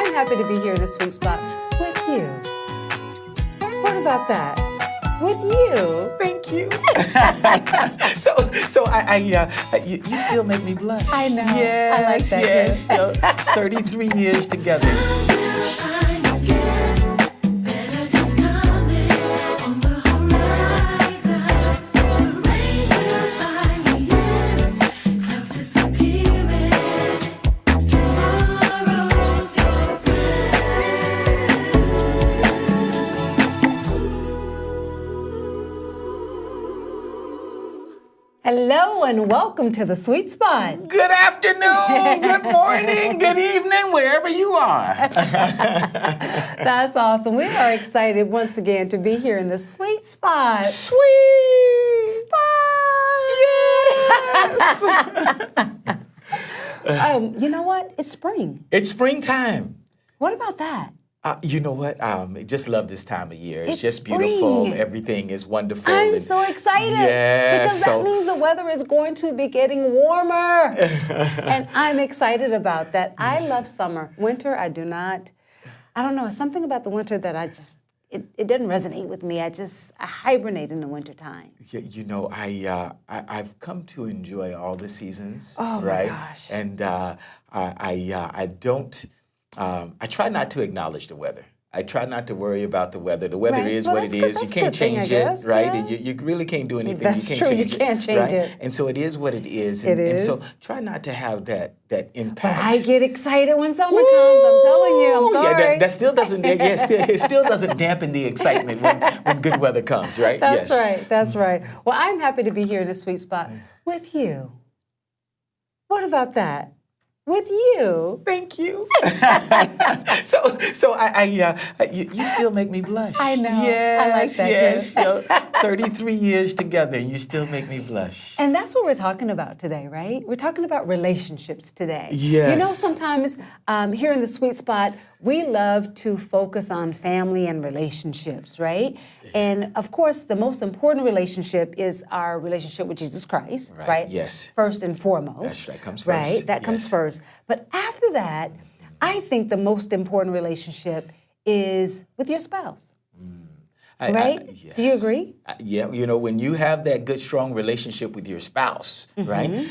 I'm happy to be here in the sweet spot with you. What about that? With you. Thank you. You still make me blush. I know. Yes, I like that. yes. Too. You know, 33 years together. Hello and welcome to the sweet spot. Good afternoon, good morning, good evening, wherever you are. That's awesome. We are excited once again to be here in the sweet spot. Sweet Spot! Yes. You know what? It's spring. It's springtime. What about that? You know what? I just love this time of year. It's just spring. beautiful. Everything is wonderful. I'm so excited because that means the weather is going to be getting warmer. And I'm excited about that. I love summer. Winter, I do not. I don't know. It's something about the winter that it doesn't resonate with me. I hibernate in the wintertime. You know, I've come to enjoy all the seasons. Oh, right? my gosh. And I don't. I try not to acknowledge the weather. I try not to worry about the weather. The weather Right. is Well, what that's it good. is. That's You a can't good thing, change I it, guess. right? Yeah. And you really can't do anything. That's you true. can't You change can't it. change right? it. And so it is what it is. It And so is. try not to have that impact. I get excited when summer comes. I'm telling you. I'm sorry. Yeah, that still doesn't. It still doesn't dampen the excitement when good weather comes, right? That's yes. right. That's right. Well, I'm happy to be here in the sweet spot with you. What about that? With you. Thank you. You still make me blush. I know. Yes, I like that, yes. too. You know, 33 years together, and you still make me blush. And that's what we're talking about today, right? We're talking about relationships today. Yes. You know, sometimes here in the sweet spot, we love to focus on family and relationships, right? And of course, the most important relationship is our relationship with Jesus Christ, right? Yes. First and foremost. That comes first. Right? That comes first. But after that, I think the most important relationship is with your spouse. Right? Yes. Do you agree? Yeah, you know, when you have that good, strong relationship with your spouse, right?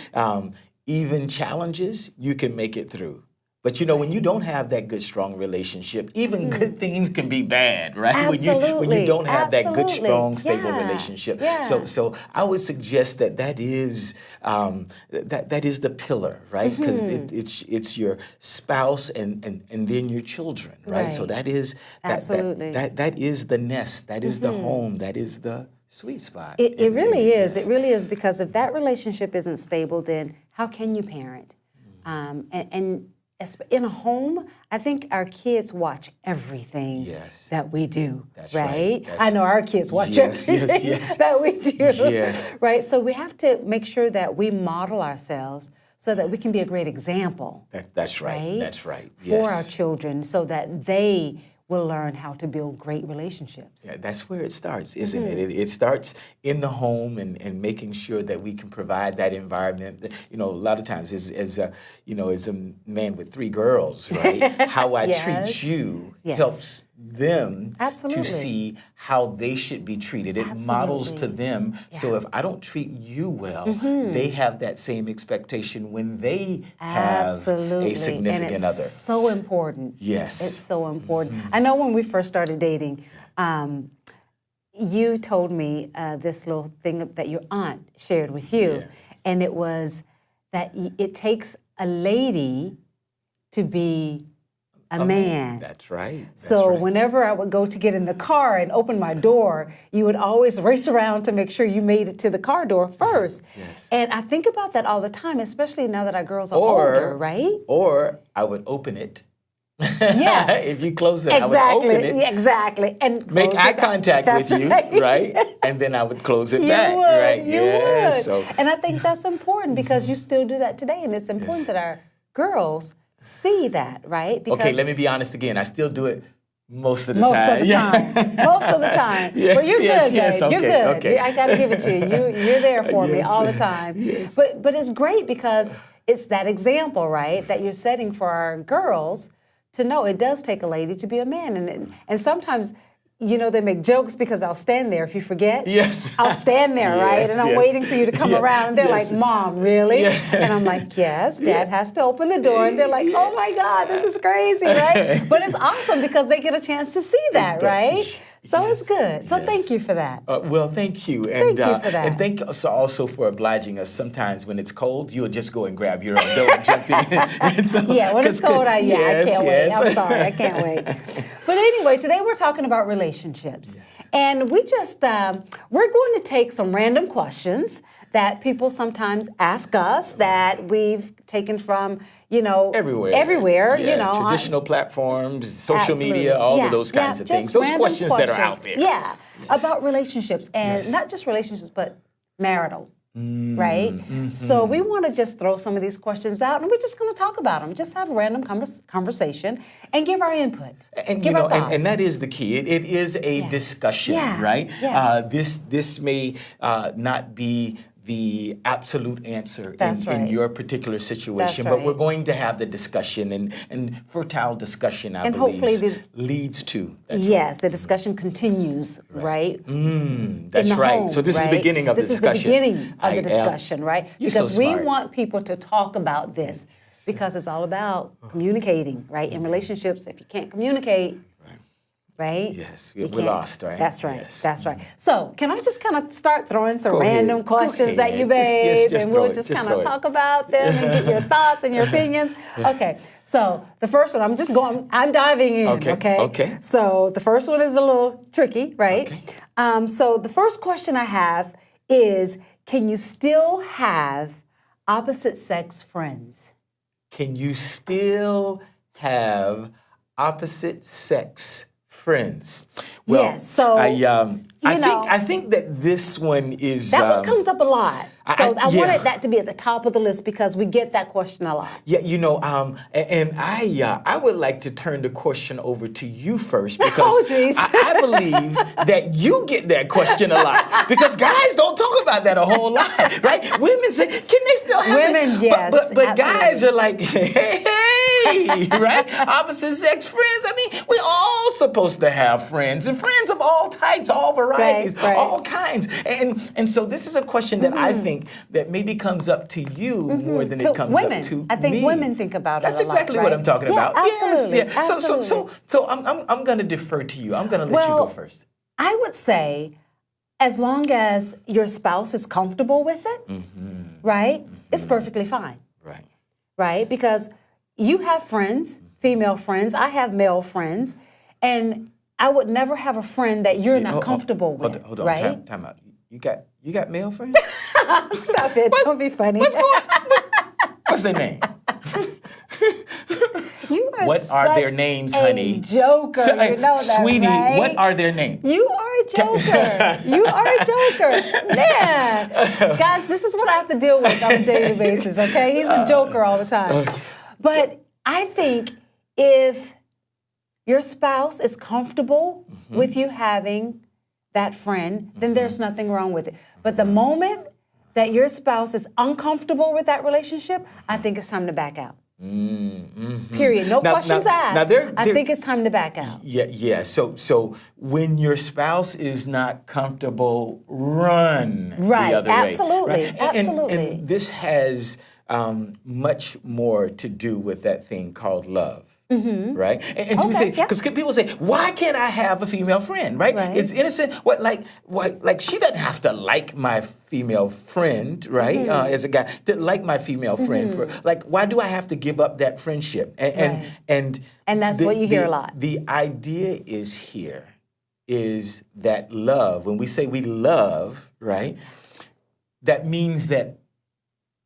Even challenges, you can make it through. But you know, when you don't have that good, strong relationship, even good things can be bad, right? Absolutely. When you don't have that good, Absolutely. strong, stable Yeah. relationship. Yeah. So I would suggest that is the pillar, right? Because it's your spouse and then your children, right? So that is Absolutely. that is the nest, that is the home, that is the sweet spot. It really is. Yes. It really is, because if that relationship isn't stable, then how can you parent? And in a home, I think our kids watch everything that we do, That's right? right. I know our kids watch everything that we do, Yes. right? So we have to make sure that we model ourselves so that we can be a great example. That's right. Right? That's right. For our children, so that they will learn how to build great relationships. Yeah, that's where it starts, isn't it? It starts in the home and making sure that we can provide that environment. You know, a lot of times as a man with 3 girls, right? How I treat you helps them Absolutely. to see how they should be treated. It models to them. So if I don't treat you well, they have that same expectation when they have a significant and it's other. So important. Yes. It's so important. I know when we first started dating, you told me this little thing that your aunt shared with you, and it was that it takes a lady to be a man. That's right. So whenever I would go to get in the car and open my door, you would always race around to make sure you made it to the car door first. Yes. And I think about that all the time, especially now that our girls are older, right? Or I would open it. Yes. If you close it, I would open it. Exactly. And Make close eye it. contact That's with you, right? And then I would close it back, would, right? You would. So, and I think that's important because you still do that today, and it's important that our girls see that, right? Because okay, let me be honest again. I still do it most of the most time. of the time. Most of the time. Yes, Well, you're yes, good, yes, babe. You're okay, good. okay. I got to give it to you. You're there for me Yes. all the time. Yes. But it's great because it's that example, right, that you're setting for our girls to know it does take a lady to be a man. And sometimes, they make jokes because I'll stand there. If you forget, yes, I'll stand there, right? Yes, And I'm yes. waiting for you to come around. And they're like, Mom, really? Yeah. And I'm like, yes, Dad has to open the door. And they're like, oh my God, this is crazy, right? But it's awesome because they get a chance to see that, right? So it's good. So thank you for that. Well, thank you. Thank you for that. And thank us also for obliging us. Sometimes when it's cold, you'll just go and grab your own dough and jump in. And so, when it's cold, I can't wait. I'm sorry, I can't wait. But anyway, today we're talking about relationships. Yes. And we just, we're going to take some random questions that people sometimes ask us that we've taken from, everywhere, traditional platforms, social Absolutely. media, all of those kinds of things. Those questions that are out there. Yeah, about relationships, and not just relationships, but marital. Right? Mm-hmm. So we want to just throw some of these questions out, and we're just going to talk about them. Just have a random conversation and give our input. And give our thoughts. And that is the key. It is a discussion, right? Yeah. This may not be the absolute answer in your particular situation, but we're going to have the discussion, and fertile discussion, I believe, hopefully leads to. The discussion continues, right? That's right. Home, so this is the beginning of the discussion. This is the beginning of the discussion, right? Because we want people to talk about this, because it's all about communicating, right? In relationships, if you can't communicate, right? Yes, we're lost, right? That's right. Yes. That's right. So, can I just kind of start throwing some random questions at you, babe, and we'll just kind of talk about them and get your thoughts and your opinions? Okay. So, the first one, I'm diving in, okay? So, the first one is a little tricky, right? Okay. So, the first question I have is, can you still have opposite sex friends? Can you still have opposite sex friends? Well, yes. So I think that this one is that one comes up a lot. So I wanted that to be at the top of the list because we get that question a lot. Yeah, and I would like to turn the question over to you first, because I believe that you get that question a lot, because guys don't talk about that a whole lot, right? Women say, can they still have women? Yes, but guys are like, hey, right? Opposite sex friends. I mean, we're all supposed to have friends, and friends of all types, all varieties, all kinds. And so this is a question that I think that maybe comes up to you more than it comes up to me. I think women think about That's it a lot. That's exactly what I'm talking about. Absolutely. Yes, yeah. Absolutely. So I'm going to defer to you. I'm going to let you go first. I would say, as long as your spouse is comfortable with it, right? It's perfectly fine. Right? Because you have friends, female friends. I have male friends, and I would never have a friend that you're not comfortable with. Hold on, right? time out. You got male friends? Stop it! Don't be funny. What's going on? What's their name? You are what are their names, honey? Joker, you know that, sweetie, right? What are their names? You are a joker. You are a joker. Man, guys, this is what I have to deal with on a daily basis. Okay, he's a joker all the time. But I think if your spouse is comfortable with you having that friend, then there's nothing wrong with it. But the moment that your spouse is uncomfortable with that relationship, I think it's time to back out. Period. No questions asked. I think it's time to back out. Yeah. So when your spouse is not comfortable, run the other way. Absolutely. Right? Absolutely. And this has much more to do with that thing called love. Right? And so we say, because people say, why can't I have a female friend? Right? It's innocent. Like she doesn't have to like my female friend, right? As a guy, to like my female friend for why do I have to give up that friendship? And that's what you hear a lot. The idea is that love. When we say we love, right? That means that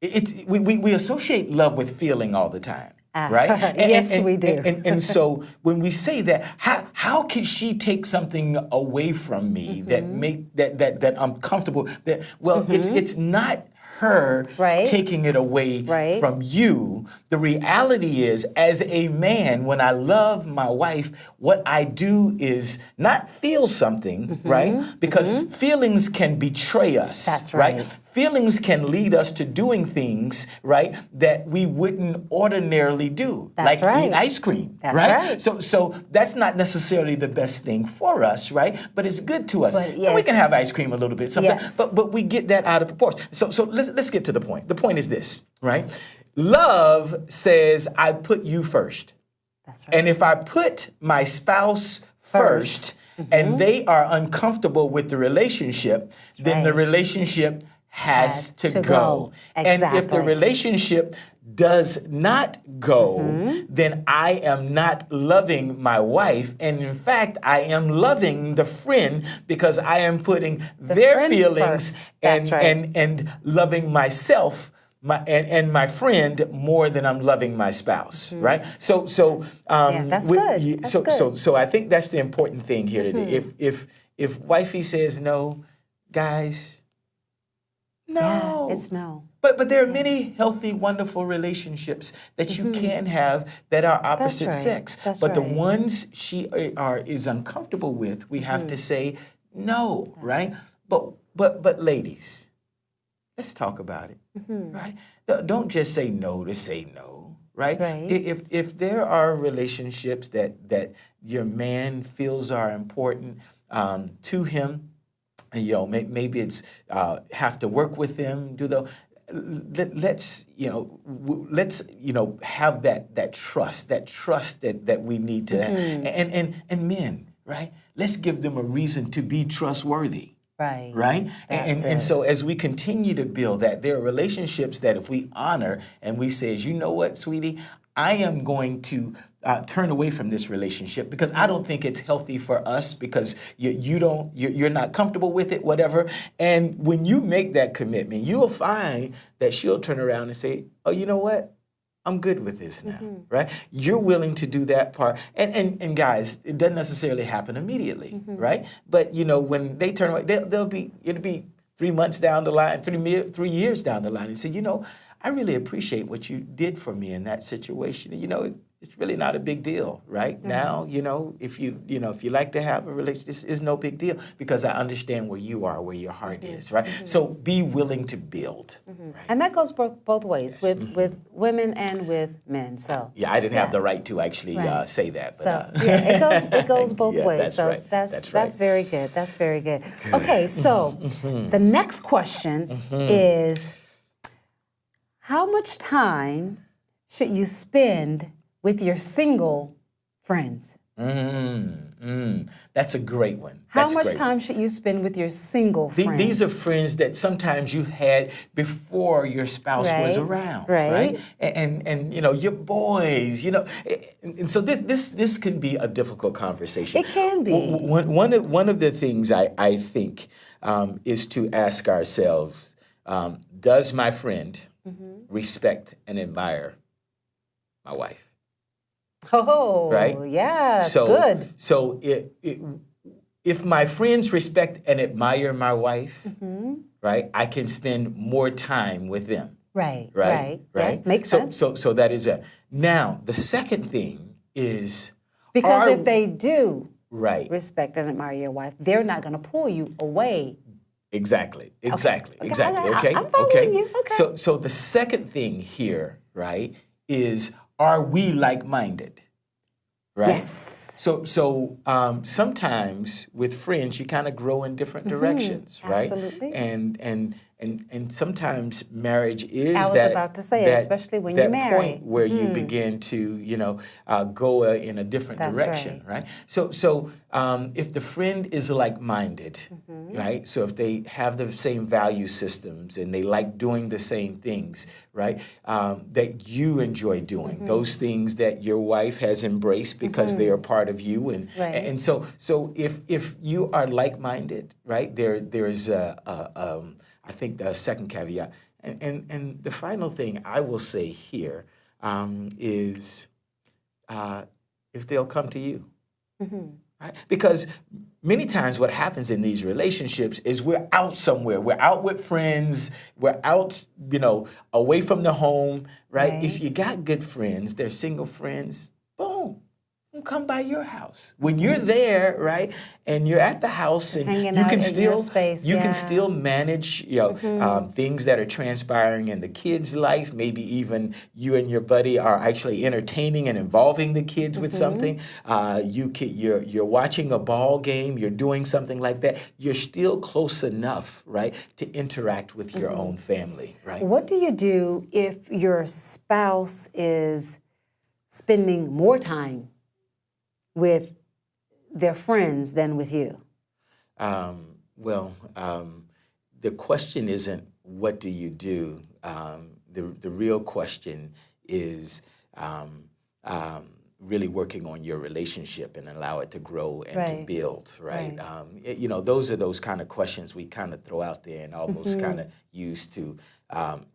we associate love with feeling all the time. Right? Yes, we do. And so when we say that, how can she take something away from me that I'm comfortable? It's not her Right. taking it away Right. from you. The reality is, as a man, when I love my wife, what I do is not feel something, right? Because feelings can betray us. That's right. Feelings can lead us to doing things, right, that we wouldn't ordinarily do, That's like right. eat ice cream, That's right? right. So that's not necessarily the best thing for us, right? But it's good to us. But And we yes. can have ice cream a little bit sometimes, Yes. but we get that out of proportion. So let's get to the point. The point is this, right? Love says, I put you first. That's right. And if I put my spouse first, and they are uncomfortable with the relationship, then the right. relationship has to go. And if the Exactly. relationship does not go, then I am not loving my wife. And in fact, I am loving the friend because I am putting their friend feelings first. That's right. and loving myself and my friend more than I'm loving my spouse, right? So that's good. That's good. So I think that's the important thing here today. If wifey says no, guys, no. Yeah, it's no. But there are many healthy, wonderful relationships that you can have that are opposite right. sex. That's but the right. ones she is uncomfortable with, we have to say no, right? But ladies, let's talk about it, right? Don't just say no to say no, right? Right. If there are relationships that your man feels are important to him, you know, maybe it's have to work with them, let's have that trust that we need to, and men, right? Let's give them a reason to be trustworthy. Right. Right? That's And it. so as we continue to build that, there are relationships that if we honor and we say, you know what, sweetie, I am going to turn away from this relationship because I don't think it's healthy for us because you're not comfortable with it, whatever. And when you make that commitment, you'll find that she'll turn around and say, oh, you know what? I'm good with this now, right? You're willing to do that part. And guys, it doesn't necessarily happen immediately, right? But, you know, when they turn away, it'll be 3 months down the line, 3 years down the line and say, you know, I really appreciate what you did for me in that situation. You know, it's really not a big deal right now. You know, if you like to have a relationship, this is no big deal because I understand where you are, where your heart is, right? So be willing to build. Right? And that goes both ways with women and with men. So Yeah, I didn't have the right to actually say that. But, so yeah, it goes both Yeah, ways. that's So right. that's That's right. very good. That's very good. Okay, so the next question is, how much time should you spend with your single friends? That's a great one. How That's a much great time should you spend with your single friends? These are friends that sometimes you had before your spouse was around, right. And you know, your boys, you know, and so this can be a difficult conversation. It can be. One of the things I think is to ask ourselves, does my friend respect and admire my wife? Oh, Right? yeah, that's So good. So if my friends respect and admire my wife, right, I can spend more time with them. Right. Right. Yeah, makes sense. So that is it. Now the second thing is Because if they do right. respect and admire your wife, they're not going to pull you away. Exactly. Okay, Okay. I'm following you. Okay. So the second thing here, right, is are we like-minded? Right? Yes. So sometimes with friends you kind of grow in different directions, right? Absolutely. And sometimes marriage is I was that about to say, that, especially when that you marry. point where you begin to go in a different That's direction, right? So if the friend is like-minded, right? So if they have the same value systems and they like doing the same things, right? That you enjoy doing, those things that your wife has embraced because they are part of you, and so if you are like-minded, right? There's I think the second caveat, and the final thing I will say here is if they'll come to you, right? Because many times what happens in these relationships is we're out somewhere. We're out with friends. We're out, away from the home, right? If you got good friends, they're single friends, boom. Come by your house when you're there, right? And you're at the house, and hanging you out can in still your space, can still manage, things that are transpiring in the kids' life. Maybe even you and your buddy are actually entertaining and involving the kids with something. You're watching a ball game. You're doing something like that. You're still close enough, right, to interact with your own family, right? What do you do if your spouse is spending more time with their friends than with you? The question isn't what do you do. The real question is really working on your relationship and allow it to grow and to build, right? Those are those kind of questions we kind of throw out there and almost kind of use to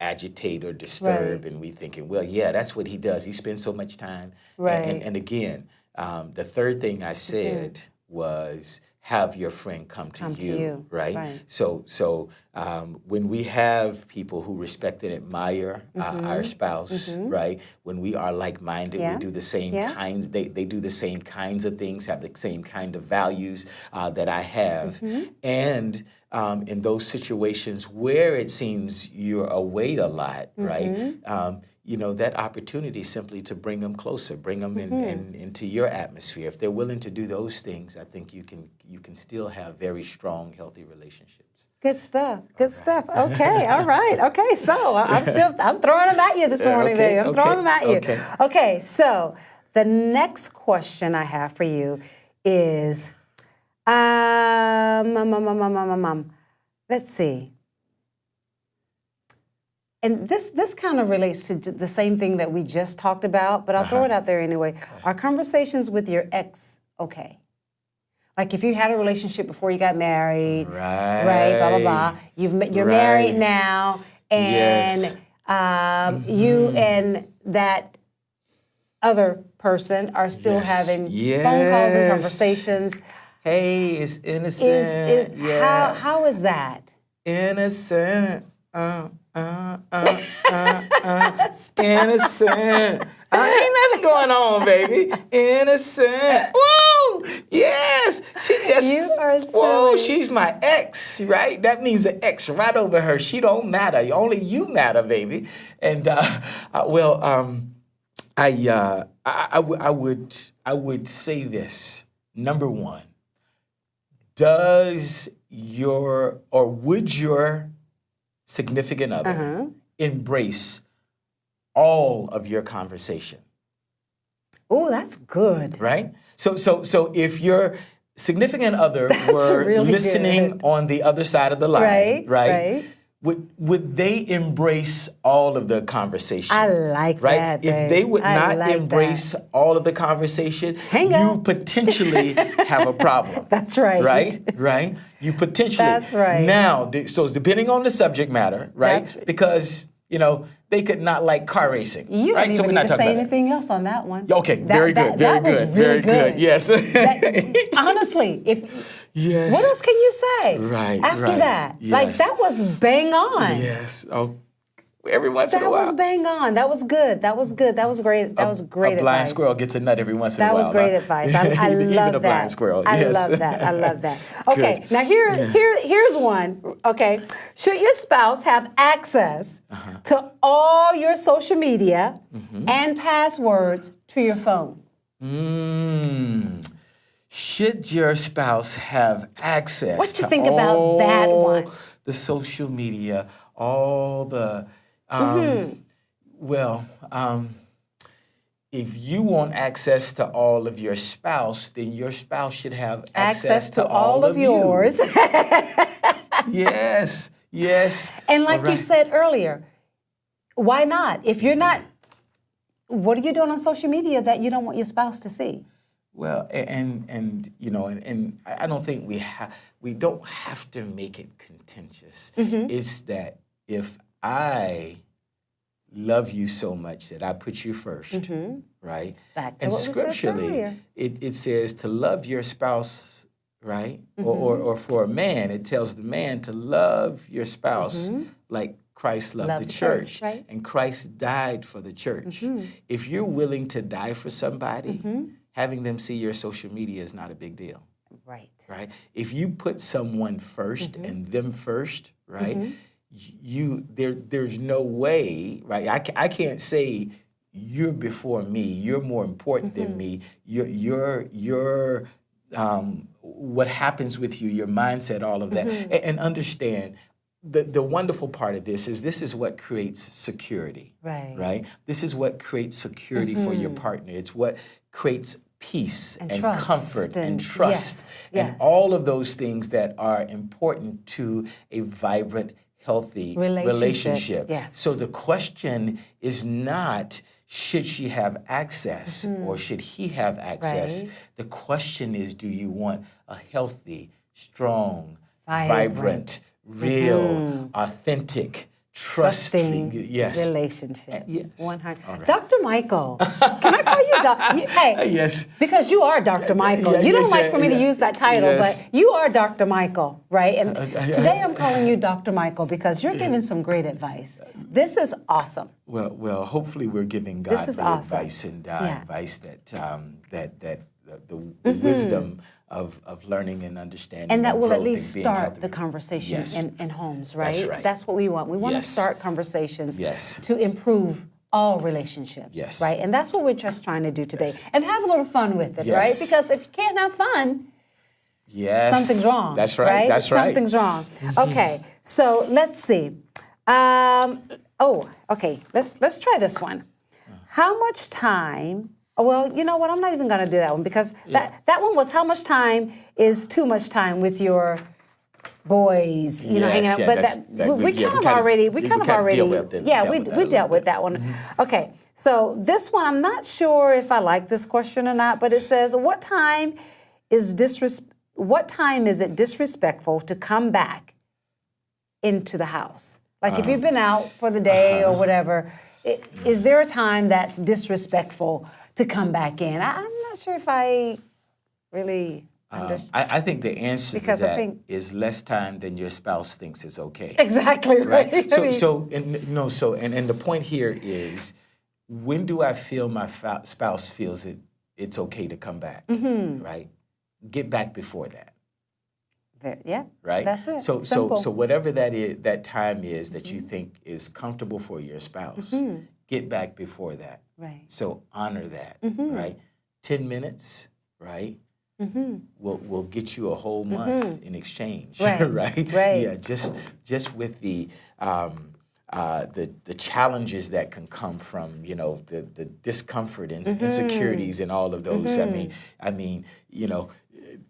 agitate or disturb, and we thinking, well, yeah, that's what he does. He spends so much time. And again, the third thing I said was have your friend come to you, right? So when we have people who respect and admire our spouse, right? When we are like-minded, we do the same kinds. They do the same kinds of things, have the same kind of values that I have, and in those situations where it seems you're away a lot, right? That opportunity simply to bring them closer, bring them into your atmosphere. If they're willing to do those things, I think you can still have very strong, healthy relationships. Good stuff. Good stuff. Okay. All right. Okay. So I'm throwing them at you this morning, baby. I'm throwing them at you. Okay. So the next question I have for you is, let's see. And this kind of relates to the same thing that we just talked about, but I'll throw it out there anyway. Are conversations with your ex okay? Like if you had a relationship before you got married, right, blah, blah, blah. You're married now, and you and that other person are still having phone calls and conversations. Hey, it's innocent. How is that? Innocent. Innocent. Ain't nothing going on, baby. Innocent. Whoa! Yes! She just. You are silly. Whoa! She's my ex, right? That means an X right over her. She don't matter. Only you matter, baby. And I would say this. Number one, would your significant other embrace all of your conversation? Oh, that's good. Right? So if your significant other were really listening on the other side of the line, right? Would they embrace all of the conversation? I like that, babe. If they would not embrace all of the conversation, you potentially have a problem. That's right. Right? You potentially. That's right. Now, so depending on the subject matter, right? Because, they could not like car racing. You right? don't So even we're need not to say about anything else on that one. Okay, very good. That was really very good. Yes. Honestly, what else can you say after that? Yes. Like, that was bang on. Yes. Oh, every once in a while. That was bang on. That was good. That was good. That was great. That was great advice. A blind squirrel gets a nut every once in a while. That was great advice. I love even that. a blind squirrel. I Yes. love that. I love that. Okay, now here's one. Okay, should your spouse have access to all your social media and passwords to your phone? Should your spouse have access What you to think about that one? The social media, all the if you want access to all of your spouse, then your spouse should have access to all of yours. Yes. And like you said earlier, why not? If you're not, what are you doing on social media that you don't want your spouse to see? Well, and I don't think we don't have to make it contentious. It's that if I love you so much that I put you first, right? Back to and what we said scripturally, earlier. it says to love your spouse, right? Or for a man, it tells the man to love your spouse like Christ loved the church, right? and Christ died for the church. If you're willing to die for somebody, having them see your social media is not a big deal. Right. Right? If you put someone first and them first, right? There's no way, right? I can't say you're before me, you're more important than me. You're what happens with you, your mindset, all of that. And understand the wonderful part of this is what creates security. Right? This is what creates security for your partner. It's what creates peace and comfort and trust and all of those things that are important to a vibrant, healthy relationship. Yes. So the question is not should she have access or should he have access. The question is, do you want a healthy, strong, vibrant, real, authentic, trusting relationship. Yes. 100. All right. Dr. Michael, can I call you Dr.? Hey, Yes. Because you are Dr. Michael. You don't like for me to use that title, but you are Dr. Michael, right? And today I'm calling you Dr. Michael because you're giving some great advice. This is awesome. Well, hopefully we're giving God advice and advice that the wisdom of learning and understanding. And that will at growth least and start the conversation in homes, right? That's right. That's what we want. We want to start conversations Yes. to improve all relationships, Yes. right? And that's what we're just trying to do today. Yes. And have a little fun with it, Yes. right? Because if you can't have fun, something's wrong. That's right. That's right. Something's wrong. Okay, so let's see. Okay. Let's try this one. How much time? Well, you know what? I'm not even going to do that one because that one was how much time is too much time with your boys, hanging out. But we kind of already dealt with that one. Okay, so this one, I'm not sure if I like this question or not, but it says, what time is it disrespectful to come back into the house? Like if you've been out for the day or whatever, is there a time that's disrespectful to come back in? I'm not sure if I really understand. I think the answer to that is less time than your spouse thinks is okay. Exactly right. And the point here is, when do I feel my spouse feels it's okay to come back? Right? Get back before that. Right? That's it. So whatever that time is that you think is comfortable for your spouse, get back before that. Right. So honor that, right? 10 minutes, right? We'll get you a whole month in exchange, right? Yeah, just with the challenges that can come from the discomfort and insecurities and all of those. I mean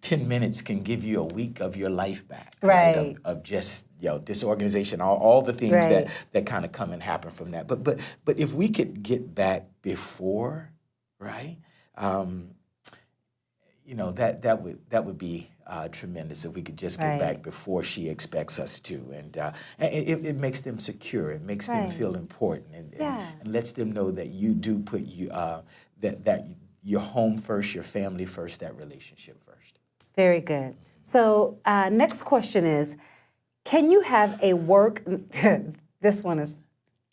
10 minutes can give you a week of your life back, right? Of just disorganization, all the things that kind of come and happen from that. But if we could get back before, right? That would be tremendous if we could just get back before she expects us to, and it makes them secure. It makes them feel important, and lets them know that you do put that your home first, your family first, that relationship first. Very good. So next question is, can you have a work? This one is,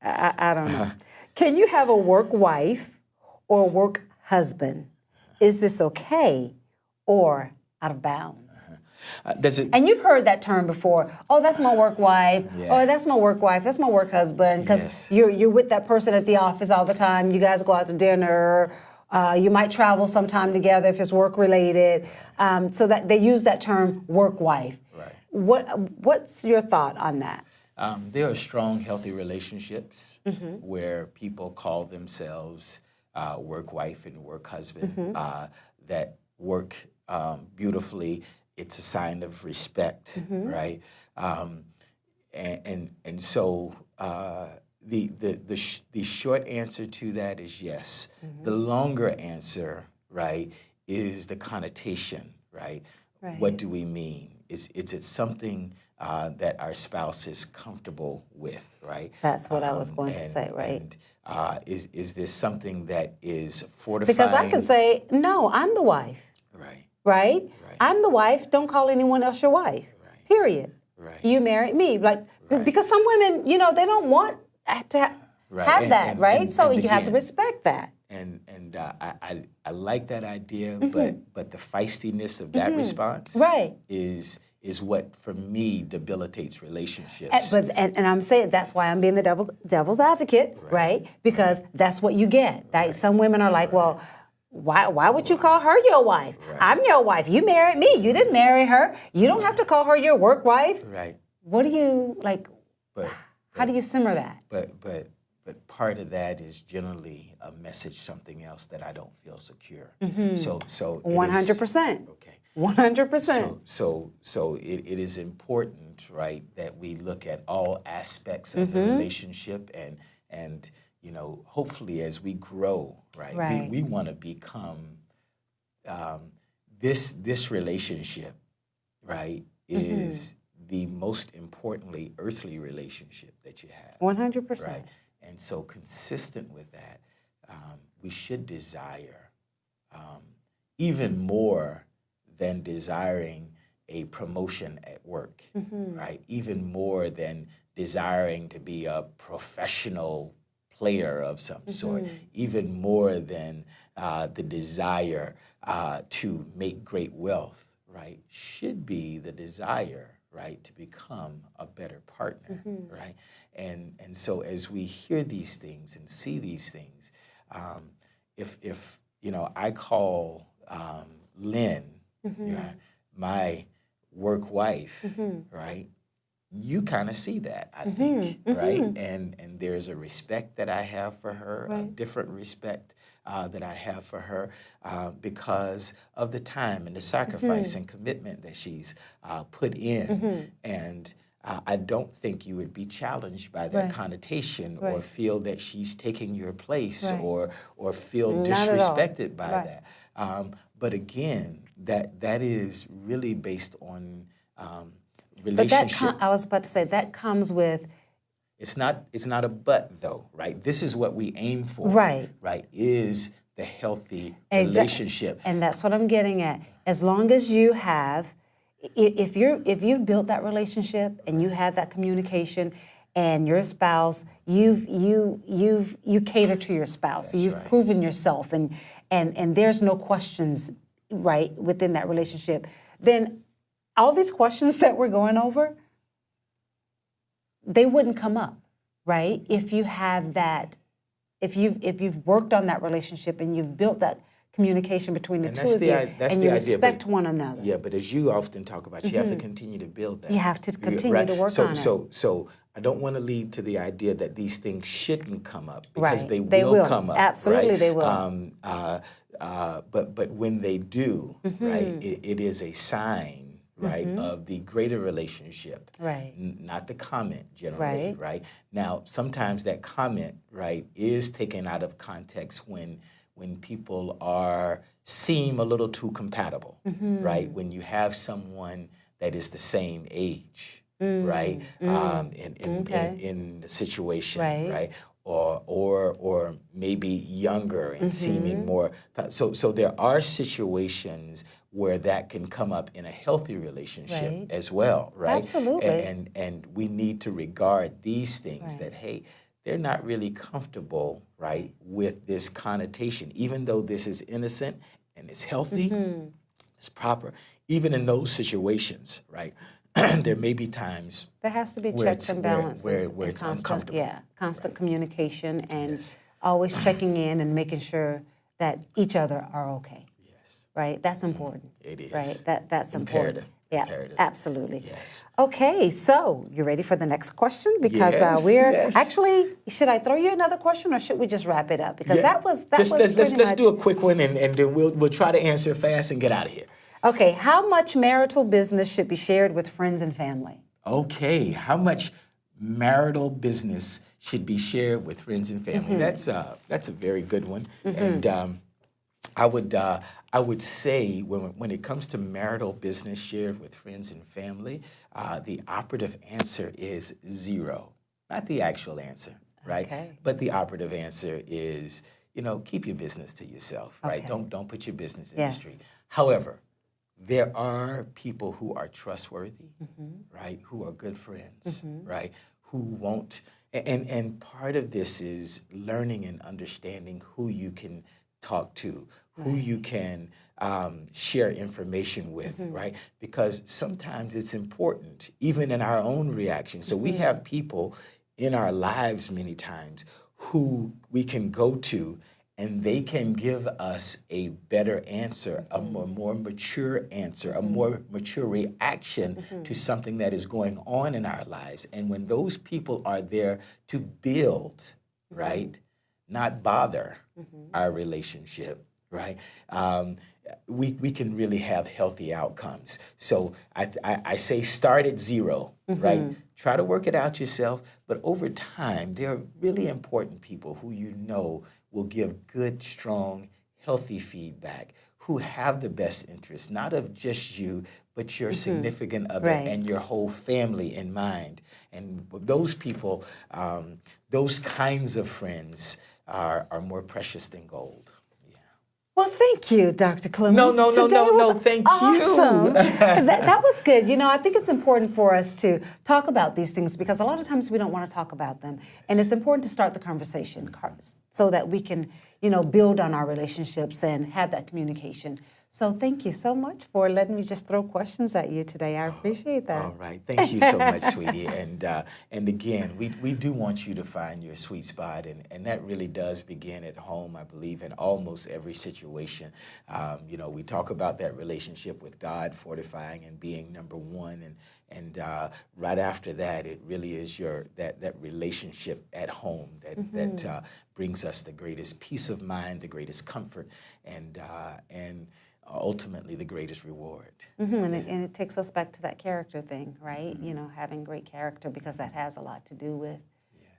I don't know. Can you have a work wife or work husband? Is this okay or out of bounds? And you've heard that term before. Oh, that's my work wife. Oh, that's my work wife. That's my work husband. Because you're with that person at the office all the time. You guys go out to dinner. You might travel sometime together if it's work related. So that they use that term work wife. Right. What's your thought on that? There are strong, healthy relationships where people call themselves work wife and work husband that work beautifully. It's a sign of respect, right? And so the short answer to that is yes. The longer answer, right, is the connotation, right? What do we mean? Is it something that our spouse is comfortable with, right? That's what I was going to say, right? And is this something that is fortifying? Because I could say, no, I'm the wife. Right. right? Right. I'm the wife. Don't call anyone else your wife. Right. Period. Right. You married me. Like, Right. because some women, you know, they don't want to Right. have And- that, and- right? and- So and you have to again, respect that. And I like that idea, but the feistiness of that response Right. is what for me debilitates relationships. And I'm saying that's why I'm being the devil's advocate, right? Because that's what you get. Right? Some women are like, well, why would you call her your wife? Right. I'm your wife. You married me. You didn't marry her. You don't have to call her your work wife. Right. What do you like? How do you simmer that? But part of that is generally a message, something else that I don't feel secure. So it is- 100%. Okay. 100%. So it is important, right, that we look at all aspects of the relationship and you know, hopefully as we grow, right, we want to become this relationship, right, is the most importantly earthly relationship that you have. 100%. Right. And so consistent with that, we should desire even more than desiring a promotion at work, right? Even more than desiring to be a professional player of some sort, even more than the desire to make great wealth, right? Should be the desire, right, to become a better partner, right? And so as we hear these things and see these things, if you know, I call Lynn, my work wife, right? You kind of see that, I think, right? And there's a respect that I have for her, a different respect that I have for her because of the time and the sacrifice and commitment that she's put in. And I don't think you would be challenged by that connotation or feel that she's taking your place or feel Not at all. disrespected by that. But again, that is really based on relationship. I was about to say that comes with. It's not a but though, right? This is what we aim for, Right. Right? Is the healthy relationship, And that's what I'm getting at. As long as you have, if you've built that relationship and you have that communication, and your spouse, you cater to your spouse. That's You've right. proven yourself, and there's no questions, right, within that relationship. Then all these questions that we're going over, they wouldn't come up, right? If you have that, if you've worked on that relationship and you've built that communication between the two of you, and you respect one another. Yeah, but as you often talk about, you have to continue to build that. You have to continue to work on it. So I don't want to lead to the idea that these things shouldn't come up because Right. they will come up. Absolutely, right? they will. But when they do, right, it is a sign, right, of the greater relationship, Right. Not the comment generally, Right. right? Now, sometimes that comment, right, is taken out of context when people seem a little too compatible, right? When you have someone that is the same age, right, in the situation, right? Or maybe younger and seeming more. So there are situations where that can come up in a healthy relationship Right. as well, right? Absolutely. And we need to regard these things that, hey, they're not really comfortable, right, with this connotation, even though this is innocent and it's healthy, it's proper. Even in those situations, right, there may be times There has to be where checks and balances. where and it's constant, uncomfortable. Yeah, constant communication and Yes. always checking in and making sure that each other are okay. Yes, Right? That's important. it is. Right? That's Imperative. important. Yeah, Imperative. absolutely. Yes. Okay, so you ready for the next question? Because Yes, we're yes. actually, should I throw you another question or should we just wrap it up? Because that was Just pretty let's much. do a quick one and then we'll try to answer fast and get out of here. Okay, how much marital business should be shared with friends and family? Okay, how much marital business should be shared with friends and family? That's a very good one, and I would say when it comes to marital business shared with friends and family, the operative answer is 0, not the actual answer, right? Okay. But the operative answer is, keep your business to yourself, right? Okay. Don't put your business in Yes. the street. However, there are people who are trustworthy, right? Who are good friends, right? Who won't, and part of this is learning and understanding who you can talk to, who you can share information with, right? Because sometimes it's important, even in our own reaction. So we have people in our lives many times who we can go to, and they can give us a better answer, a more mature answer, a more mature reaction to something that is going on in our lives. And when those people are there to build, right, not bother our relationship, right, we can really have healthy outcomes. So I say start at zero, right? Try to work it out yourself, but over time, there are really important people who you know will give good, strong, healthy feedback, who have the best interest, not of just you, but your significant other and your whole family in mind. And those people, those kinds of friends are more precious than gold. Well, thank you, Dr. Clemons. No, thank awesome. you. that was good. You know, I think it's important for us to talk about these things because a lot of times we don't want to talk about them. And it's important to start the conversation so that we can, you know, build on our relationships and have that communication. So thank you so much for letting me just throw questions at you today. I appreciate that. All right. Thank you so much, sweetie. And again, we do want you to find your sweet spot, and that really does begin at home, I believe, in almost every situation. You know, we talk about that relationship with God, fortifying and being number one, and right after that, it really is that relationship at home that brings us the greatest peace of mind, the greatest comfort, and ultimately the greatest reward. And it takes us back to that character thing, right? You know, having great character, because that has a lot to do with,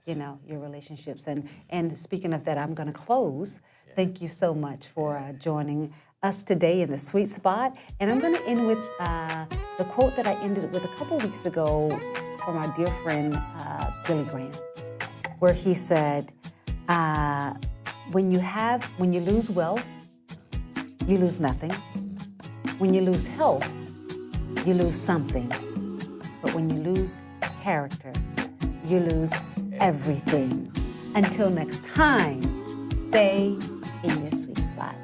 you know, your relationships. And speaking of that, I'm going to close. Thank you so much for joining us today in the Sweet Spot. And I'm going to end with the quote that I ended with a couple weeks ago from our dear friend Billy Graham, where he said, when you lose wealth, you lose nothing. When you lose health, you lose something. But when you lose character, you lose everything. Until next time, stay in your sweet spot.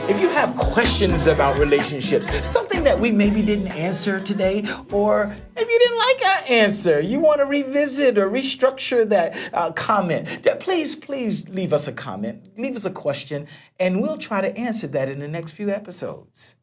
If you have questions about relationships, something that we maybe didn't answer today, or maybe you didn't like our answer, you want to revisit or restructure that comment, please leave us a comment, leave us a question, and we'll try to answer that in the next few episodes.